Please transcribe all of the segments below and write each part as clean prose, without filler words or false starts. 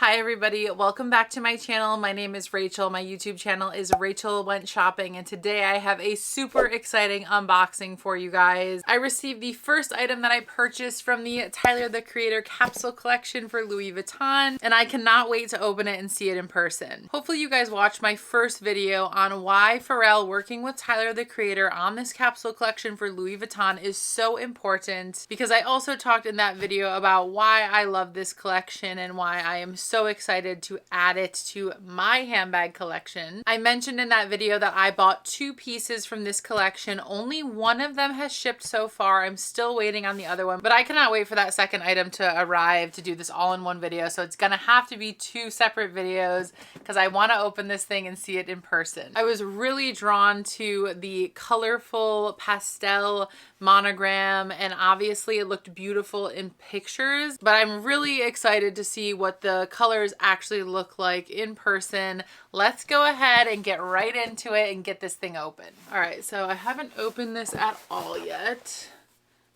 Hi everybody, welcome back to my channel. My name is Rachel. My YouTube channel is Rachel Went Shopping, and today I have a super exciting unboxing for you guys. I received the first item that I purchased from the Tyler the Creator Capsule collection for Louis Vuitton, and I cannot wait to open it and see it in person. Hopefully you guys watched my first video on why Pharrell working with Tyler the Creator on this capsule collection for Louis Vuitton is so important, because I also talked in that video about why I love this collection and why I am so excited to add it to my handbag collection. I mentioned in that video that I bought 2 pieces from this collection. Only one of them has shipped so far. I'm still waiting on the other one, but I cannot wait for that second item to arrive to do this all in one video. So it's gonna have to be 2 separate videos because I want to open this thing and see it in person. I was really drawn to the colorful pastel monogram, and obviously it looked beautiful in pictures, but I'm really excited to see what the colors actually look like in person. Let's go ahead and get right into it and get this thing open. All right, so I haven't opened this at all yet.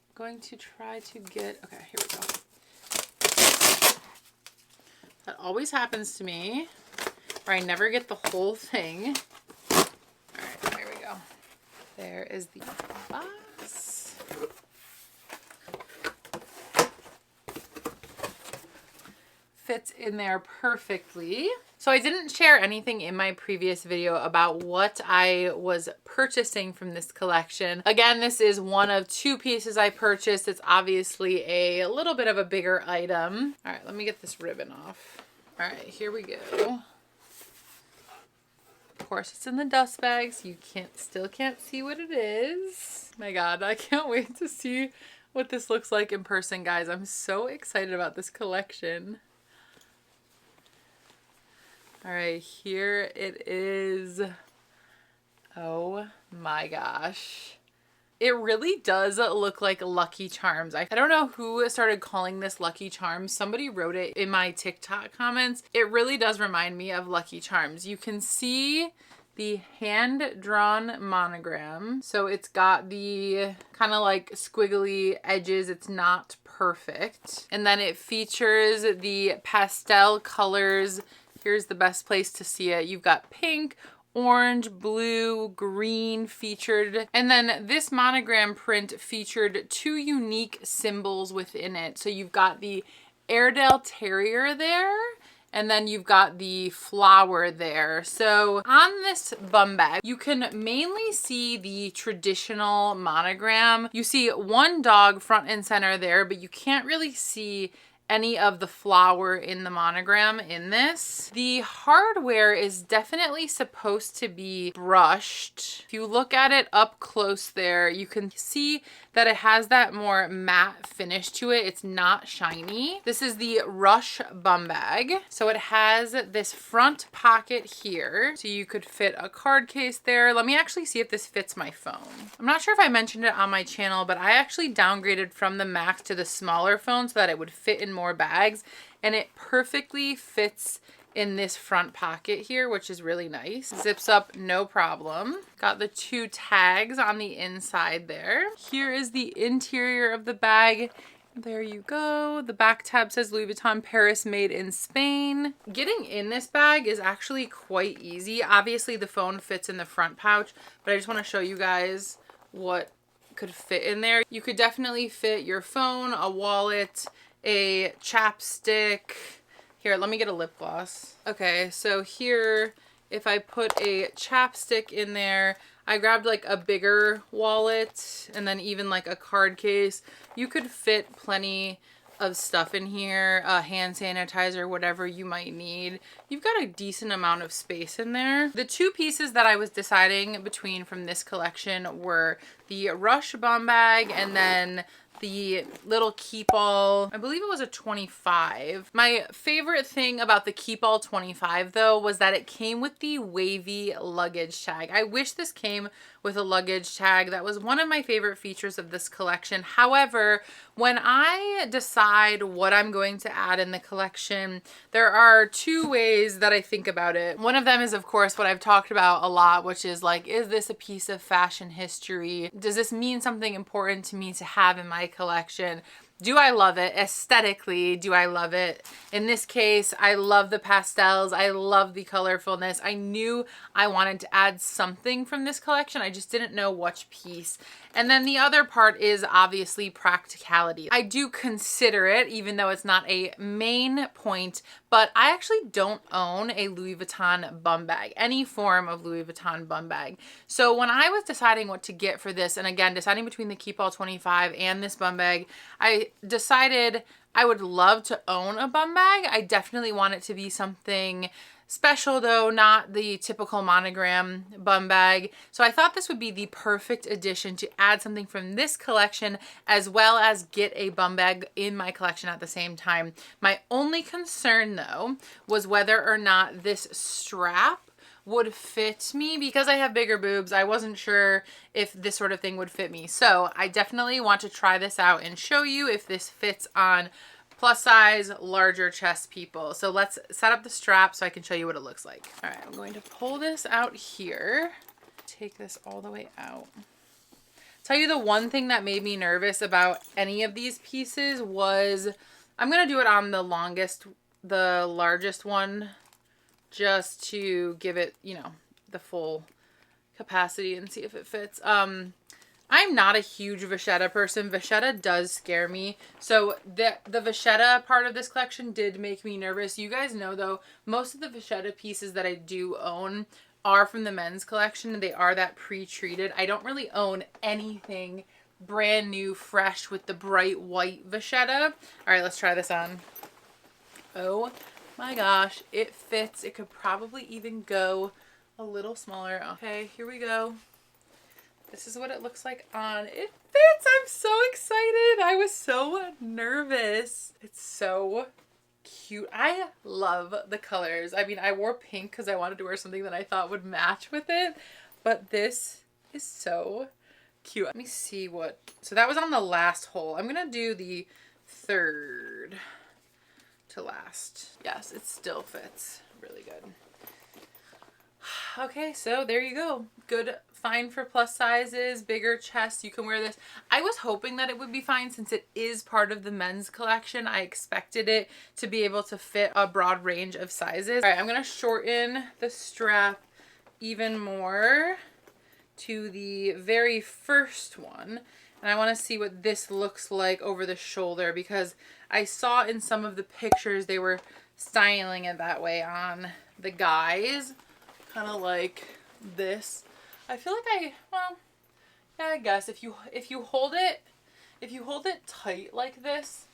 I'm going to try to get, okay, here we go. That always happens to me, where I never get the whole thing. All right, there we go. There is the box. Fits in there perfectly. So I didn't share anything in my previous video about what I was purchasing from this collection. Again, this is one of 2 pieces I purchased. It's obviously a little bit of a bigger item. All right, let me get this ribbon off. All right, here we go. Of course, it's in the dust bag, so you still can't see what it is. My God, I can't wait to see what this looks like in person, guys. I'm so excited about this collection. All right, here it is. Oh my gosh. It really does look like Lucky Charms. I don't know who started calling this Lucky Charms. Somebody wrote it in my TikTok comments. It really does remind me of Lucky Charms. You can see the hand-drawn monogram. So it's got the kind of like squiggly edges. It's not perfect. And then it features the pastel colors. Here's the best place to see it. You've got pink, orange, blue, green featured. And then this monogram print featured 2 unique symbols within it. So you've got the Airedale Terrier there, and then you've got the flower there. So on this bum bag, you can mainly see the traditional monogram. You see 1 dog front and center there, but you can't really see any of the flower in the monogram in this. The hardware is definitely supposed to be brushed. If you look at it up close there, you can see that it has that more matte finish to it. It's not shiny. This is the Rush Bumbag. So it has this front pocket here, so you could fit a card case there. Let me actually see if this fits my phone. I'm not sure if I mentioned it on my channel, but I actually downgraded from the Max to the smaller phone so that it would fit in more bags, and it perfectly fits in this front pocket here, which is really nice. Zips up no problem. Got the 2 tags on the inside there. Here is the interior of the bag. There you go. The back tab says Louis Vuitton Paris, made in Spain. Getting in this bag is actually quite easy. Obviously the phone fits in the front pouch, but I just want to show you guys what could fit in there. You could definitely fit your phone, a wallet, a chapstick. Here, let me get a lip gloss. Okay, so here, if I put a chapstick in there, I grabbed like a bigger wallet and then even like a card case. You could fit plenty of stuff in here, hand sanitizer, whatever you might need. You've got a decent amount of space in there. The 2 pieces that I was deciding between from this collection were the Rush Bumbag and then the little keep all, I believe it was a 25. My favorite thing about the keep all 25 though was that it came with the wavy luggage tag. I wish this came with a luggage tag. That was one of my favorite features of this collection. However, when I decide what I'm going to add in the collection, there are 2 ways that I think about it. One of them is, of course, what I've talked about a lot, which is like, is this a piece of fashion history? Does this mean something important to me to have in my collection? Do I love it? Aesthetically, do I love it? In this case, I love the pastels. I love the colorfulness. I knew I wanted to add something from this collection. I just didn't know which piece. And then the other part is obviously practicality. I do consider it, even though it's not a main point, but I actually don't own a Louis Vuitton bum bag, any form of Louis Vuitton bum bag. So when I was deciding what to get for this, and again, deciding between the 𝒣𝓆 25 and this bum bag, I decided I would love to own a bum bag. I definitely want it to be something special though, not the typical monogram bum bag. So I thought this would be the perfect addition to add something from this collection as well as get a bum bag in my collection at the same time. My only concern though was whether or not this strap would fit me because I have bigger boobs. I wasn't sure if this sort of thing would fit me. So I definitely want to try this out and show you if this fits on plus size, larger chest people. So let's set up the strap so I can show you what it looks like. All right, I'm going to pull this out here. Take this all the way out. Tell you the one thing that made me nervous about any of these pieces was, I'm gonna do it on the largest one, just to give it, you know, the full capacity and see if it fits. I'm not a huge vachetta person. Vachetta does scare me. So the vachetta part of this collection did make me nervous. You guys know though, most of the vachetta pieces that I do own are from the men's collection. They are that pre-treated. I don't really own anything brand new, fresh with the bright white vachetta. All right, let's try this on. Oh my gosh, it fits. It could probably even go a little smaller. Okay, here we go. This is what it looks like on. It fits. I'm so excited. I was so nervous. It's so cute. I love the colors. I mean, I wore pink because I wanted to wear something that I thought would match with it, but this is so cute. Let me see what, so that was on the last hole. I'm gonna do the third to last. Yes, it still fits really good. Okay, so there you go. Good, fine for plus sizes, bigger chest. You can wear this. I was hoping that it would be fine since it is part of the men's collection. I expected it to be able to fit a broad range of sizes. All right, I'm gonna shorten the strap even more to the very first one. And I want to see what this looks like over the shoulder because I saw in some of the pictures they were styling it that way on the guys. Kind of like this. I feel like well, yeah, I guess if you hold it tight like this,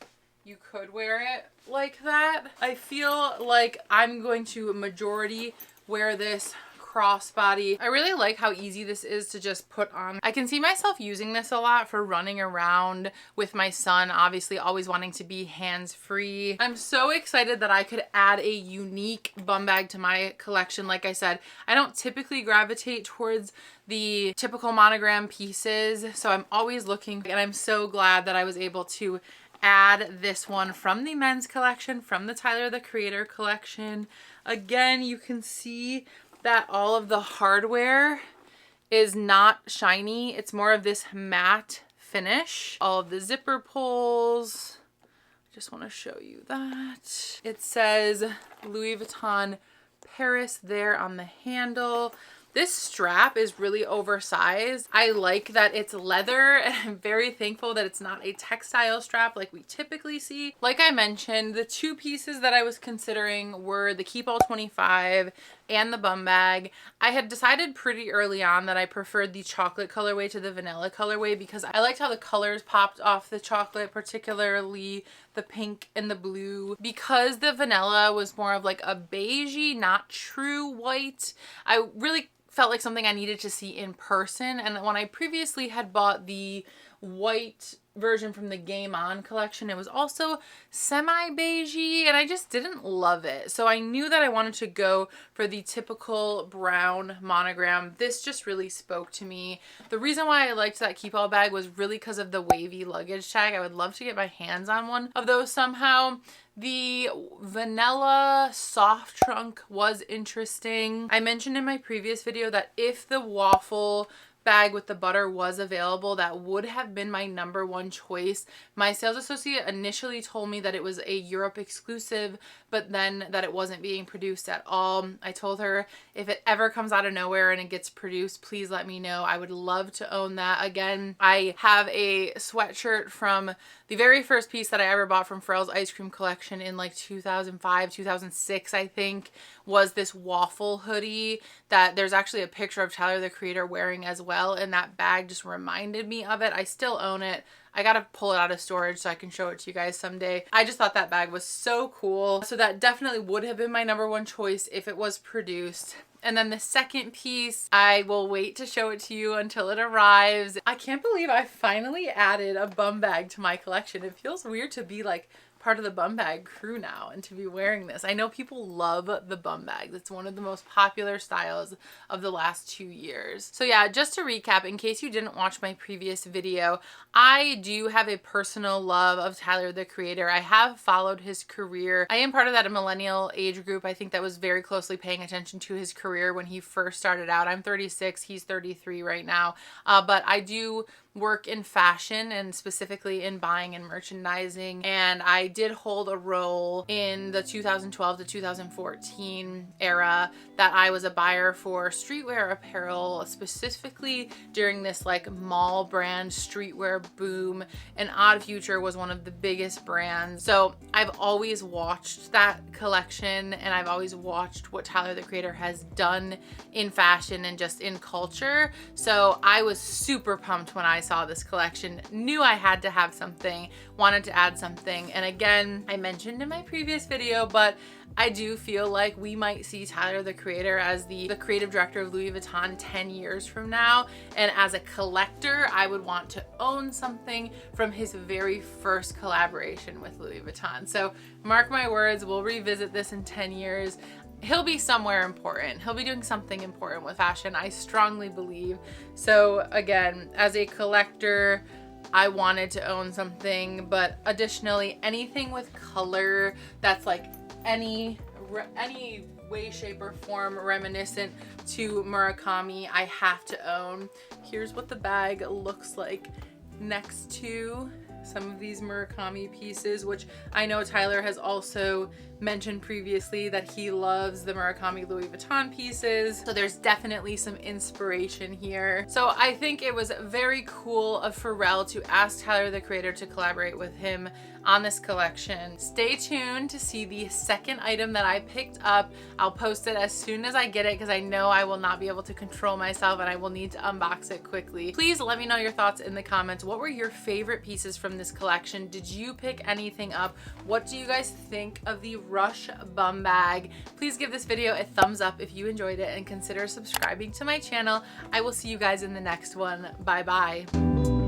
you could wear it like that. I feel like I'm going to majority wear this crossbody. I really like how easy this is to just put on. I can see myself using this a lot for running around with my son, obviously always wanting to be hands-free. I'm so excited that I could add a unique bum bag to my collection. Like I said, I don't typically gravitate towards the typical monogram pieces, so I'm always looking, and I'm so glad that I was able to add this one from the men's collection, from the Tyler the Creator collection. Again, you can see that all of the hardware is not shiny. It's more of this matte finish. All of the zipper pulls. Just want to show you that. It says Louis Vuitton Paris there on the handle. This strap is really oversized. I like that it's leather, and I'm very thankful that it's not a textile strap like we typically see. Like I mentioned, the two pieces that I was considering were the 𝒣𝓆 25 and the bum bag. I had decided pretty early on that I preferred the chocolate colorway to the vanilla colorway because I liked how the colors popped off the chocolate, particularly the pink and the blue. Because the vanilla was more of like a beigey, not true white, I really felt like something I needed to see in person. And when I previously had bought the white version from the Game On collection, it was also semi-beigey and I just didn't love it. So I knew that I wanted to go for the typical brown monogram. This just really spoke to me. The reason why I liked that 𝒣𝓆 bag was really because of the wavy luggage tag. I would love to get my hands on one of those somehow. The vanilla soft trunk was interesting. I mentioned in my previous video that if the waffle bag with the butter was available, that would have been my number one choice. My sales associate initially told me that it was a Europe exclusive, but then that it wasn't being produced at all. I told her if it ever comes out of nowhere and it gets produced, please let me know. I would love to own that. Again, I have a sweatshirt from the very first piece that I ever bought from Pharrell's ice cream collection in like 2005, 2006, I think, was this waffle hoodie that there's actually a picture of Tyler, the Creator, wearing as well, and that bag just reminded me of it. I still own it. I gotta pull it out of storage so I can show it to you guys someday. I just thought that bag was so cool. So that definitely would have been my number one choice if it was produced. And then the second piece, I will wait to show it to you until it arrives. I can't believe I finally added a bum bag to my collection. It feels weird to be like part of the bum bag crew now and to be wearing this. I know people love the bum bags. It's one of the most popular styles of the last 2 years. So yeah, just to recap, in case you didn't watch my previous video, I do have a personal love of Tyler, the Creator. I have followed his career. I am part of that millennial age group, I think, that was very closely paying attention to his career when he first started out. I'm 36, he's 33 right now. But I do work in fashion and specifically in buying and merchandising, and I did hold a role in the 2012 to 2014 era that I was a buyer for streetwear apparel, specifically during this like mall brand streetwear boom, and Odd Future was one of the biggest brands. So I've always watched that collection, and I've always watched what Tyler, the Creator, has done in fashion and just in culture. So I was super pumped when I saw this collection, knew I had to have something, wanted to add something. And again, I mentioned in my previous video, but I do feel like we might see Tyler, the Creator, as the creative director of Louis Vuitton 10 years from now. And as a collector, I would want to own something from his very first collaboration with Louis Vuitton. So mark my words, we'll revisit this in 10 years. He'll be somewhere important. He'll be doing something important with fashion, I strongly believe. So again, as a collector, I wanted to own something, but additionally, anything with color that's like any way, shape, or form reminiscent to Murakami, I have to own. Here's what the bag looks like next to some of these Murakami pieces, which I know Tyler has also mentioned previously that he loves the Murakami Louis Vuitton pieces. So there's definitely some inspiration here. So I think it was very cool of Pharrell to ask Tyler, the Creator, to collaborate with him on this collection. Stay tuned to see the second item that I picked up. I'll post it as soon as I get it because I know I will not be able to control myself and I will need to unbox it quickly. Please let me know your thoughts in the comments. What were your favorite pieces from this collection? Did you pick anything up? What do you guys think of the Rush Bumbag? Please give this video a thumbs up if you enjoyed it and consider subscribing to my channel. I will see you guys in the next one. Bye bye.